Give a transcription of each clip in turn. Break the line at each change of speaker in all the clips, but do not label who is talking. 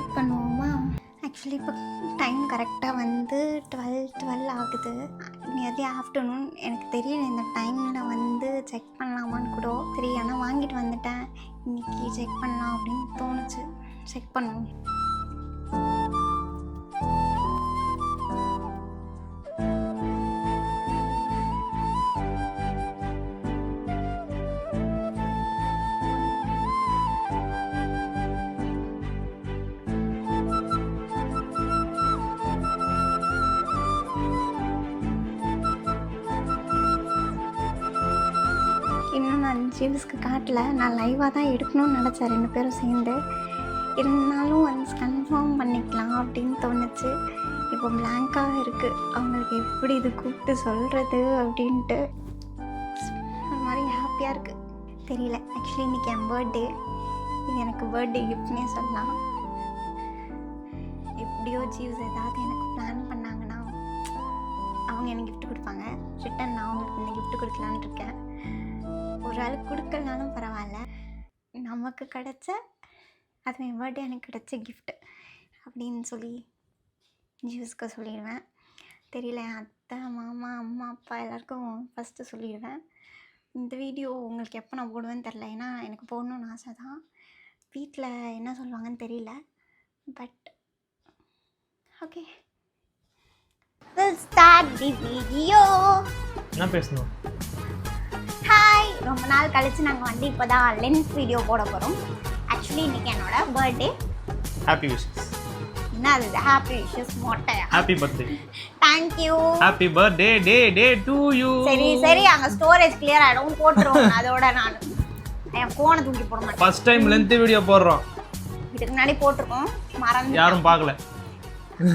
Start பண்ணுவோமா? Actually இப்போ time கரெக்டாக வந்து 12 ஆகுது. Nearly afternoon. எனக்கு தெரியல இந்த டைமில் வந்து செக் பண்ணலாமான்னு கூட தெரியும். ஆனால் வாங்கிட்டு வந்துட்டேன். இன்றைக்கி செக் பண்ணலாம் அப்படின்னு தோணுச்சு. செக் பண்ணுவோம். இன்னும் நான் ஜீவ்ஸ்க்கு காட்டல. நான் லைவாக தான் எடுக்கணும்னு நினச்சேன் 2 பேரும் சேர்ந்து. இருந்தாலும் ஒன்ஸ் கன்ஃபார்ம் பண்ணிக்கலாம் அப்படின்னு தோணுச்சு. இப்போ பிளாங்காக இருக்குது. அவங்களுக்கு எப்படி இது கூப்பிட்டு சொல்கிறது அப்படின்ட்டு ஒரு மாதிரி ஹாப்பியாக இருக்குது. தெரியல. ஆக்சுவலி இன்றைக்கி என் பர்த்டே. இது எனக்கு பர்த்டே கிஃப்ட்னே சொல்லலாம். எப்படியோ ஜீவ்ஸ் ஏதாவது எனக்கு பிளான் பண்ணாங்கன்னா அவங்க எனக்கு கிஃப்ட் கொடுப்பாங்க. ரிட்டன் நான் அவங்களுக்கு இந்த கிஃப்ட் கொடுக்கலான்னு இருக்கேன். ஒரு ஆள் கொடுக்கலனாலும் பரவாயில்ல, நமக்கு கிடைச்ச அது என் பர்த்டே எனக்கு கிடைச்ச கிஃப்ட் அப்படின்னு சொல்லி ஜூஸ்க்கு சொல்லிடுவேன். தெரியல, என் அத்தை, மாமா, அம்மா, அப்பா எல்லாருக்கும் ஃபஸ்ட்டு சொல்லிடுவேன். இந்த வீடியோ உங்களுக்கு எப்போ நான் போடுவேன்னு தெரில. ஏன்னா எனக்கு போடணுன்னு ஆசை தான். வீட்டில் என்ன சொல்லுவாங்கன்னு தெரியல. But okay, we'll start the video.
என்ன பேசணும்?
ஹாய், ரொம்ப நாள் கழிச்சு நாங்கள் வந்து இப்போ தான் லென்ஸ் வீடியோ போட போகிறோம். ஆக்சுவலி இன்றைக்கி என்னோட பர்த்டே.
Happy wishes.
என்ன அது ஹாப்பி விஷஸ் மொட்டையா?
Happy birthday.
Thank you.
Happy birthday day to you.
சரி அங்கே ஸ்டோரேஜ் கிளியர் ஆகிடும், போட்டுருவோம். அதோட நான் என் ஃபோனை தூக்கி போட மாட்டேன்.
ஃபர்ஸ்ட் டைம் லென்த் வீடியோ போடுறோம்.
இதுக்கு முன்னாடி போட்டிருக்கோம், மறந்து
யாரும் பார்க்கல.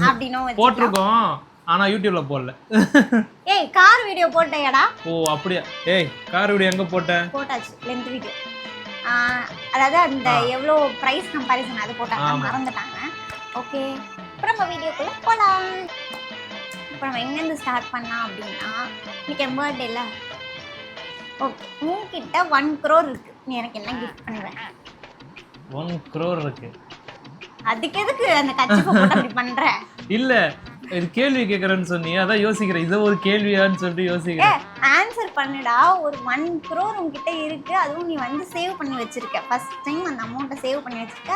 அப்படின்னும்
போட்டிருக்கோம், ஆனால் யூடியூப்ல போடல.
ஏய், கார் வீடியோ போட்டேடா.
ஓ அப்படியா? ஏய், கார் வீடியோ எங்கே போட்டேன்?
போட்டாச்சு, லென்த் வீடியோ. அதாவது அந்த எவ்வளோ ப்ரைஸ் கம்பேரிசன் அது போட்டாங்க, மறந்துட்டாங்க. ஓகே, இப்போ நம்ம வீடியோக்குள்ளே போகலாம். இப்போ நம்ம எங்கேருந்து ஸ்டார்ட் பண்ணலாம் அப்படின்னா, இன்னைக்கு என் பர்த்டேல. ஓகே, உங்ககிட்ட 1 crore இருக்கு. நீ எனக்கு என்ன கிஃப்ட் பண்ணுவேன்?
1 crore இருக்கு.
அதுக்கு எதுக்கு அந்த கட்சிப்பை போட்டு அப்படி பண்ற?
இல்ல, இது கேள்வி கேட்கறேன்னு சொன்னீங்க, அதான் யோசிக்கிறேன். இது ஒரு கேள்வியான்னு சொல்லிட்டு யோசிக்கிறேன்.
ஆன்சர் பண்ணுடா. ஒரு 1 crore உங்ககிட்ட இருக்கு, அதுவும் நீ வந்து சேவ் பண்ணி வச்சிருக்க. ஃபர்ஸ்ட் டைம் அந்த அமௌண்ட்டை சேவ் பண்ணி வச்சிருக்க.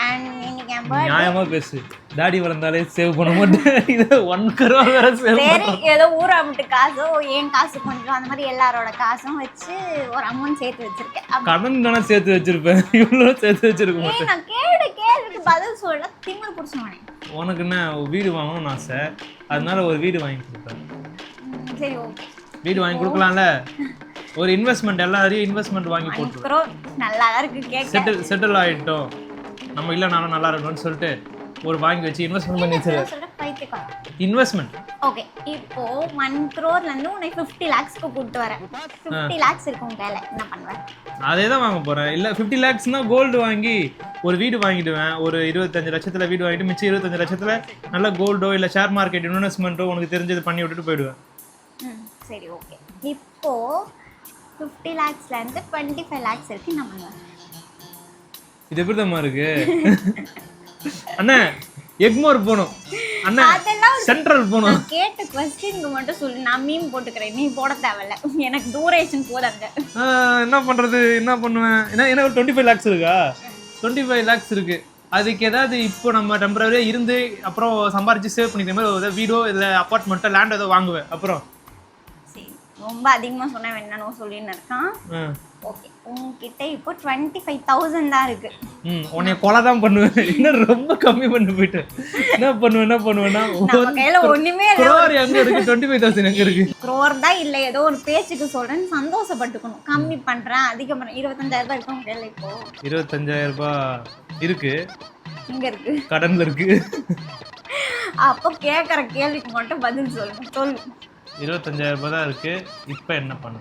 அண்ட் இன்னைக்கு என் பர்த்டே.
நியாயமா பேசு. டாடி வளர்ந்தாலே சேவ் பண்ண மாட்டேன். இது 1 crore வேற சேவ்.
சரி, ஏதோ ஊர் அமௌண்ட் காசோ என் காசு கொஞ்சம் அந்த மாதிரி எல்லாரோட காசும் வச்சு ஒரு அமௌண்ட் சேர்த்து வச்சிருக்கேன்.
கடன் தானே சேர்த்து வச்சிருப்பேன், இவ்வளோ சேர்த்து வச்சிருக்க மாட்டேன்.
நான் கேள்விக்கு பதில் சொல்ல திமிர் புடிச்சவனே.
உனக்கு என்ன வீடு வாங்கணும்னு ஆசை, அதனால ஒரு வீடு வாங்கி கொடுப்பேன்.
சரி, ஓகே,
வீடு வாங்கி கொடுக்கலாம்ல. ஒரு இன்வெஸ்ட்மெண்ட், எல்லாரையும் இன்வெஸ்ட்மெண்ட் வாங்கி போட்டு
நல்லா தான் இருக்கு கேட்க.
செட்டில் ஆகிட்டோம் நம்ம, இல்லைனாலும் நல்லா இருக்கணும்னு சொல்லிட்டு ஒரு வாங்கி வச்சு இன்வெஸ்ட்மெண்ட் பண்ணி வச்சிருக்கேன். இன்வெஸ்ட்மெண்ட்.
ஓகே, இப்போ 1 crore ல இருந்து உன்னை 50 lakhsக்கு கூட்டி வரேன். 50 lakhs இருக்கு உன் கையில, என்ன பண்ணுவேன்?
அதே தான் வாங்க போறேன். இல்ல 50 lakhsனா கோல்டு வாங்கி ஒரு வீடு வாங்கிடுவேன். ஒரு 25 லட்சத்துல வீடு வாங்கிட்டு மிச்சம் 25 லட்சத்துல நல்ல கோல்டோ இல்ல ஷேர் மார்க்கெட் இன்வெஸ்ட்மெண்ட்டோ உனக்கு தெரிஞ்சது பண்ணி விட்டுட்டு போயிடுவேன்.
சரி, ஓகே. இப்போ 50 lakhsல இருந்து 25 lakhs இருக்கு, என்ன பண்ணுவேன்?
இது எப்படி தான் இருக்கு? அண்ணா எக்மோர் போகணும், அண்ணா சென்ட்ரல் போகணும்.
கேட்ட क्वेश्चनக்கு மட்டும் சொல்லு, நான் மீம் போட்டுக்கிறேன், நீ போட தேவையில்ல. எனக்கு டூரேஷன் போதாங்க.
என்ன பண்றது, என்ன பண்ணுவேன்? என்ன 25 lakhs இருக்கா? 25 lakhs இருக்கு. அதுக்கு ஏதாவது இப்போ நம்ம டெம்பரரியா இருந்து அப்புறம் சம்பாரிச்சு சேவ் பண்ணிக்கிற மாதிரி ஏதாவது வீடோ இல்லை அப்பார்ட்மெண்ட்டோ லேண்ட் ஏதோ வாங்குவேன். அப்புறம்
சரி, ரொம்ப அதிகமாக சொன்ன வேணானோ சொல்லின்னு இருக்கான். ஓகே, உங்ககிட்ட இப்போ 25,000 தான் இருக்கு.
உன்னை கொலை தான் பண்ணுவேன். இன்னும் ரொம்ப கம்மி பண்ணி போயிட்டேன். என்ன பண்ணுவேன்னா
கையில ஒண்ணுமே இல்லை.
crore எங்க இருக்கு? 25,000 எங்க இருக்கு?
crore தான் இல்லை, ஏதோ ஒரு பேச்சுக்கு சொல்றேன்னு சந்தோஷப்பட்டுக்கணும். கம்மி பண்றேன், அதிகம் பண்றேன். 25,000 ரூபாய் இருக்கும் கையில. இப்போ
25,000 ரூபாய் இருக்கு.
இங்க இருக்கு,
கடன்ல இருக்கு.
அப்போ கேட்குற கேள்விக்கு மட்டும் பதில் சொல்லு.
25,000 ரூபாய் தான் இருக்கு. இப்போ என்ன பண்ணு?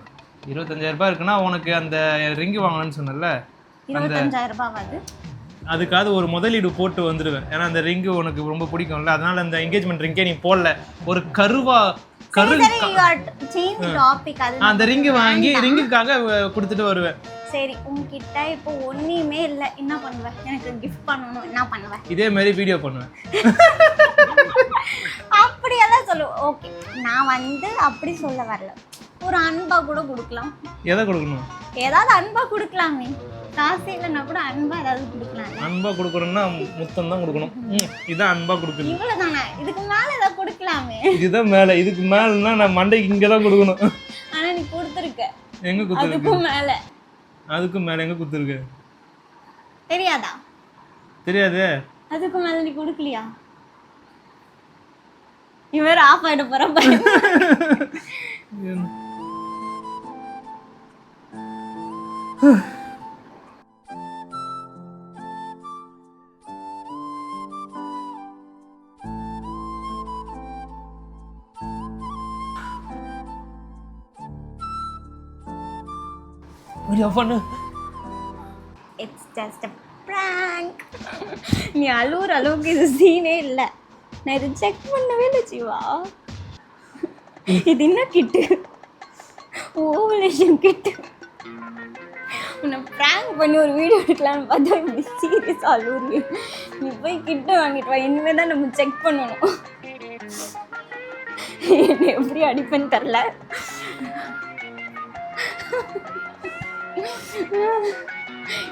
25,000 ரூபாய் இருக்குன்னா உனக்கு அந்த ரிங்கு வாங்கணும்னு சொன்னல,
25,000 ரூபாய்
அதுக்காவது ஒரு முதலீடு போட்டு வந்துடுவேன். ஏன்னா அந்த ரிங்கு உனக்கு ரொம்ப பிடிக்கும்ல, அதனால அந்த என்கேஜ்மெண்ட் ரிங்கே நீ போடல. ஒரு அந்த ரிங்கு வாங்கி ரிங்குக்காக கொடுத்துட்டு வருவேன்.
சரி உன்கிட்ட இப்போ ஒன்றுமே இல்லை, என்ன பண்ணுவேன்? எனக்கு கிஃப்ட் பண்ணணும், என்ன பண்ணுவேன்?
இதே மாதிரி வீடியோ பண்ணுவேன்.
அப்படியெல்லாம் சொல்லுவேன். ஓகே, நான் வந்து அப்படி சொல்ல வரல. ஒரு அன்பா கூட கொடுக்கலாம்.
எதை கொடுக்கணும்?
ஏதாவது அன்பா கொடுக்கலாமே. காசு இல்லைன்னா கூட அன்பா ஏதாவது கொடுக்கலாம்.
அன்பா கொடுக்கணும்னா முத்தம் தான் கொடுக்கணும். இதான் அன்பா கொடுக்கணும்.
இவ்வளவுதானே, இதுக்கு மேல ஏதாவது கொடுக்கலாமே.
இதுதான் மேல, இதுக்கு மேலன்னா நான் மண்டைக்கு இங்க தான் கொடுக்கணும்.
ஆனா நீ கொடுத்துருக்க.
எங்க கொடுத்துருக்கு?
அதுக்கும் மேல.
அதுக்கும் மேல எங்க கொடுத்துருக்கு?
தெரியாதா?
தெரியாதே.
அதுக்கும் மேல நீ கொடுக்கலையா? இவர் ஆஃப் ஆயிட போற பையன். It's just a prank. நீ அழுவுற அளவுக்கு இது சீனே இல்லை. நான் இதை செக் பண்ணவே இல்லை ஜீவா. இது என்ன கிட்டு? ஓவலேஷன் கிட்டு. உன்னை ப்ராங்க் பண்ணி ஒரு வீடியோ எடுக்கலான்னு பார்த்தா இப்படி சீரியஸ் அழுவுறிய. நீ போய் கிட்ட வாங்கிட்டு வா. இனிமேல் தான் நம்ம செக் பண்ணணும். என்னை எப்படி அடிப்பேன்னு தெரில.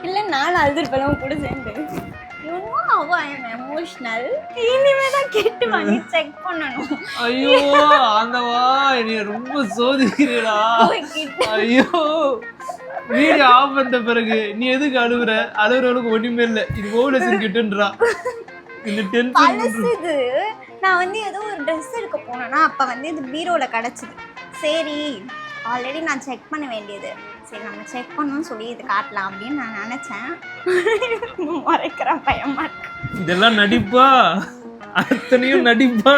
இல்லை நானும் அழுதுருப்பேன் கூட சேர்ந்து. எமோஷனல். இனிமே தான் கேட்டு வாங்கி செக் பண்ணணும்.
ஐயோ ஆண்டவா, நீ ரொம்ப சோதிக்கிறீடா. ஐயோ வீடியோ ஆஃப் பண்ண பிறகு நீ எதுக்கு அழுகுற? அழுகுறவனுக்கு ஒண்ணுமே இல்லை. இது ஓவலேஷன் கிட்டுன்றா. இந்த
டென்ஷன் இது. நான் வந்து ஏதோ ஒரு ட்ரெஸ் எடுக்க போனேன்னா அப்போ வந்து இது பீரோல கிடச்சிது. சரி ஆல்ரெடி நான் செக் பண்ண வேண்டியது, சரி நம்ம செக் பண்ணணும்னு சொல்லி இது காட்டலாம் அப்படின்னு நான் நினச்சேன். மறைக்கிற பயமா இருக்கு.
இதெல்லாம் நடிப்பா? அத்தனையும் நடிப்பா?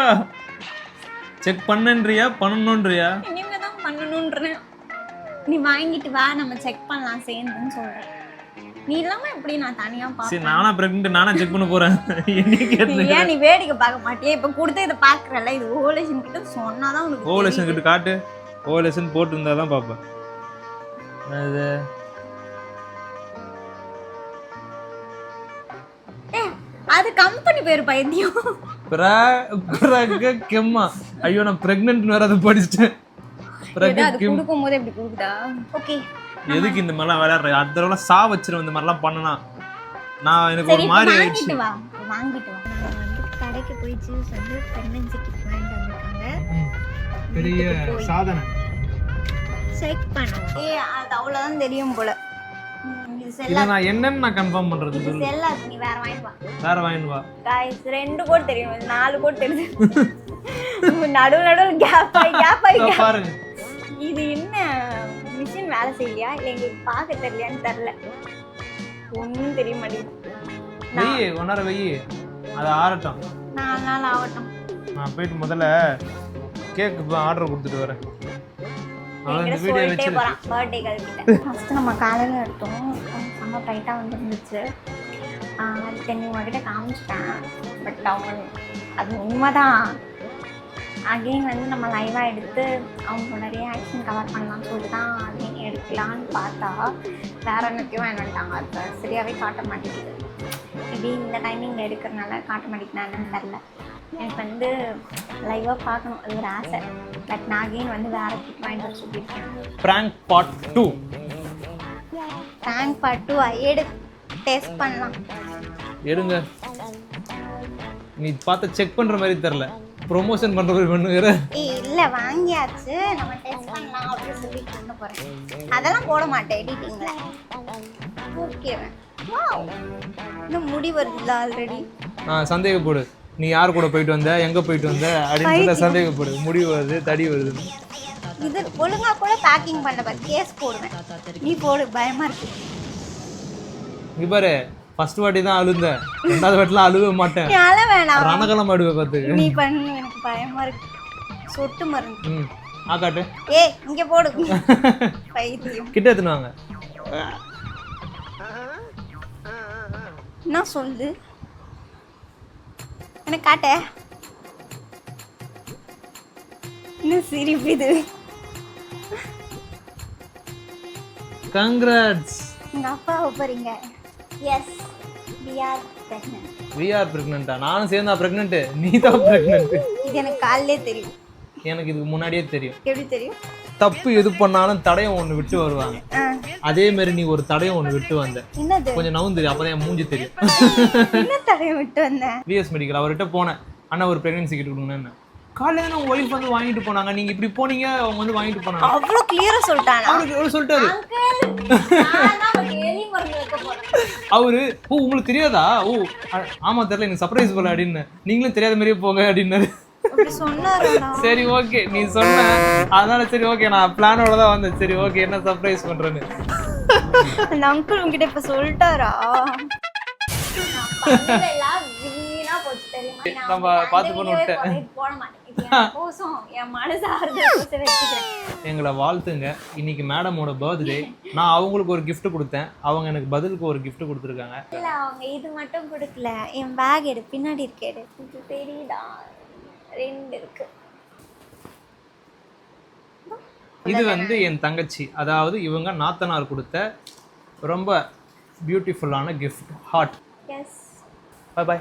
செக் பண்ணன்றியா பண்ணணுன்றியா?
இனிமே தான் பண்ணணுன்றேன். நீ வாங்கிட்டு வா, நம்ம செக் பண்ணலாம் சேர்ந்துன்னு சொல்கிறேன். நீ இல்லாம எப்படி நான் தனியா பாப்பேன்?
சரி நானா பிரெக்னன்ட், நானா செக் பண்ண போறேன்.
ஏன் நீ வேடிக்கை பார்க்க மாட்டியே? இப்ப கொடுத்து இதை பாக்குறல, இது ஓவலேஷன் கிட்ட சொன்னாதான் உனக்கு.
ஓவலேஷன் கிட்ட காட்டு. ஓவலேஷன் போட்டுருந்தா தான் பாப்பேன். அது
அது கம்பெனி பேர் பைத்தியம்.
கெம்மா. ஐயோ நான் பிரெக்னன்ட் வேற அதை படிச்சிட்டேன்.
அது கொடுக்கும் போது எப்படி கொடுக்குதா? ஓகே
எதுக்கு இந்த மாதிரிலாம் விளையாடுற? அடுத்த தடவை சா வச்சிரும் இந்த மாதிரிலாம் பண்ணனா. நான் எனக்கு ஒரு மாதிரி
வாங்கிட்டு வா. நான் வந்து கடைக்கு போய் ஜூஸ் வந்து பிரெக்னன்சி கிட் வாங்கிட்டு வந்திருக்காங்க.
பெரிய சாதனை.
செக் பண்ணுவோம். அது அவ்வளவுதான் தெரியும் போல.
நான் என்னன்னு நான் கன்ஃபார்ம் பண்றது?
செல்லாது, நீ வேற வாங்கிட்டு வா.
வேற வாங்கிட்டு வா.
गाइस 2 கோட் தெரியும், 4 கோட் தெரியும். நடுவுல கேப் ஆயி
பாருங்க.
இது என்ன மிஷின் வேலை செய்யலையா இல்லை எங்களுக்கு பார்க்க தெரியலையான்னு தெரில. ஒன்றும் தெரிய மாட்டேங்குது.
வெய்யி ஒன்னரை வெய்யி, அது ஆறட்டும்.
4 நாள் ஆகட்டும்.
நான் போயிட்டு முதல்ல கேக்கு ஆர்டர் கொடுத்துட்டு வரேன்.
சொல்லிட்டே போகிறான் பர்த்டே கழிக்கிட்ட. ஃபஸ்ட்டு நம்ம காலையில் எடுத்தோம், செம்ம டைட்டாக வந்துருந்துச்சு. அது தென் உங்ககிட்ட காமிச்சிட்டேன். பட் அவங்க அது உண்மைதான். அகெயின் வந்து நம்ம லைவாக எடுத்து அவங்களோட ரியாக்ஷன் கவர் பண்ணலாம்னு சொல்லிட்டு தான் அகெயின் எடுக்கலான்னு பார்த்தா வேறு என்னத்தையும் வேணுட்டாங்க. அது சரியாகவே காட்ட மாட்டேங்குது. இப்படி இந்த டைமிங்கில் எடுக்கிறதுனால காட்ட மாட்டேங்குது. என்னன்னு தெரில. எனக்கு வந்து லைவாக பார்க்கணும், அது ஒரு ஆசை. பட் நான் அகெயின் வந்து வேறு கிட் வாங்கிட்டு வர சொல்லியிருக்கேன்.
Prank part 2.
ப்ராங்க் பார்ட் 2 எடு, டெஸ்ட் பண்ணலாம்.
எடுங்க. நீ பார்த்து செக் பண்ணுற மாதிரி தெரில, ப்ரொமோஷன் பண்ணுற மாதிரி பண்ணுகிற.
இல்லை வாங்கியாச்சு, நம்ம டெஸ்ட் பண்ணலாம் அப்படின்னு சொல்லி பண்ண போகிறேன். அதெல்லாம் போட மாட்டேன் எடிட்டிங்கில். ஓகேவன். இன்னும் முடி வருதுல்ல ஆல்ரெடி.
சந்தேகப்படு. நீ யார் கூட போயிட்டு வந்த, எங்கே போயிட்டு வந்த அப்படின்னு சந்தேகப்படு. முடி வருது, தடி வருது.
இது ஒழுங்கா கூட பேக்கிங் பண்ண கேஸ் போடுவேன். நீ போடு, பயமா இருக்கு.
நீ பாரு, ஃபர்ஸ்ட் வாட்டி தான் அழுந்தேன், ரெண்டாவது வாட்டிலாம் அழுக மாட்டேன்.
அழ வேணாம்,
ரணகலம் ஆடுவேன் பார்த்துக்க.
நீ பண்ணு, எனக்கு பயமா இருக்கு. சொட்டு மருந்து.
காட்டு.
இங்க போடு. பைத்தியம்.
கிட்ட எடுத்துன்னு வாங்க.
என்ன சொல்லு, எனக்கு காட்ட. இன்னும் சிரிப்பு இது.
கங்க்ராட்ஸ்.
உங்கள் அப்பாவை போகிறீங்க. Yes, we are pregnant.
We are பிரெக்னெண்டா? நானும் சேர்ந்தா பிரெக்னென்ட், நீ தான் பிரெக்னென்ட்.
இது எனக்கு காலையிலே தெரியும்.
எனக்கு இதுக்கு முன்னாடியே தெரியும்.
எப்படி தெரியும்?
தப்பு எது பண்ணாலும் தடயம் ஒன்று விட்டு வருவாங்க.
ஆ,
அதே மாதிரி நீ ஒரு தடயம் ஒன்று விட்டு வந்த.
என்னது?
கொஞ்சம் நவுந்து அப்பதான் என் மூஞ்சி தெரியும்.
என்ன தடையை விட்டு வந்தேன்?
விஎஸ் மெடிக்கல் அவர்கிட்ட போனேன். அண்ணா ஒரு பிரெக்னன்சி கிட்ட கொடுங்கன்னு. காலையில உங்க ஒய்ஃப் வந்து வாங்கிட்டு போனாங்க, நீங்க இப்படி போனீங்க, அவங்க வந்து வாங்கிட்டு போனாங்க.
அவ்வளோ கிளியரா சொல்லிட்டானா?
அவரு சொல்லிட்டாரு. அவரு ஓ உங்களுக்கு தெரியாதா? ஓ ஆமா தெரியல, எனக்கு சர்ப்ரைஸ் பண்ணல அப்படின்னு. நீங்களும் தெரியாத மாதிரியே போங்க அப்படின்னாரு.
அப்படி சொன்னாரா?
சரி ஓகே நீ சொன்ன, அதனால சரி ஓகே நான் பிளானோட தான் வந்தேன். சரி ஓகே என்ன சர்ப்ரைஸ் பண்றேன்னு.
அந்த அங்கிள் உங்ககிட்ட இப்ப சொல்லிட்டாரா?
நம்ம பார்த்து பண்ண விட்டேன். எங்களை வாழ்த்துங்க. இன்னைக்கு மேடமோட பர்த்டே. நான் அவங்களுக்கு ஒரு gift கொடுத்தேன், அவங்க எனக்கு பதிலுக்கு ஒரு gift கொடுத்துருக்காங்க.
இல்ல அவங்க இது மட்டும் கொடுக்கல. என் பேக் எடு, பின்னாடி இருக்கு எடு. இது தெரியுதா? 2 இருக்கு.
இது வந்து என் தங்கச்சி, அதாவது இவங்க நாத்தனார் கொடுத்த ரொம்ப பியூட்டிஃபுல்லான gift. Heart.
Yes.
Bye by.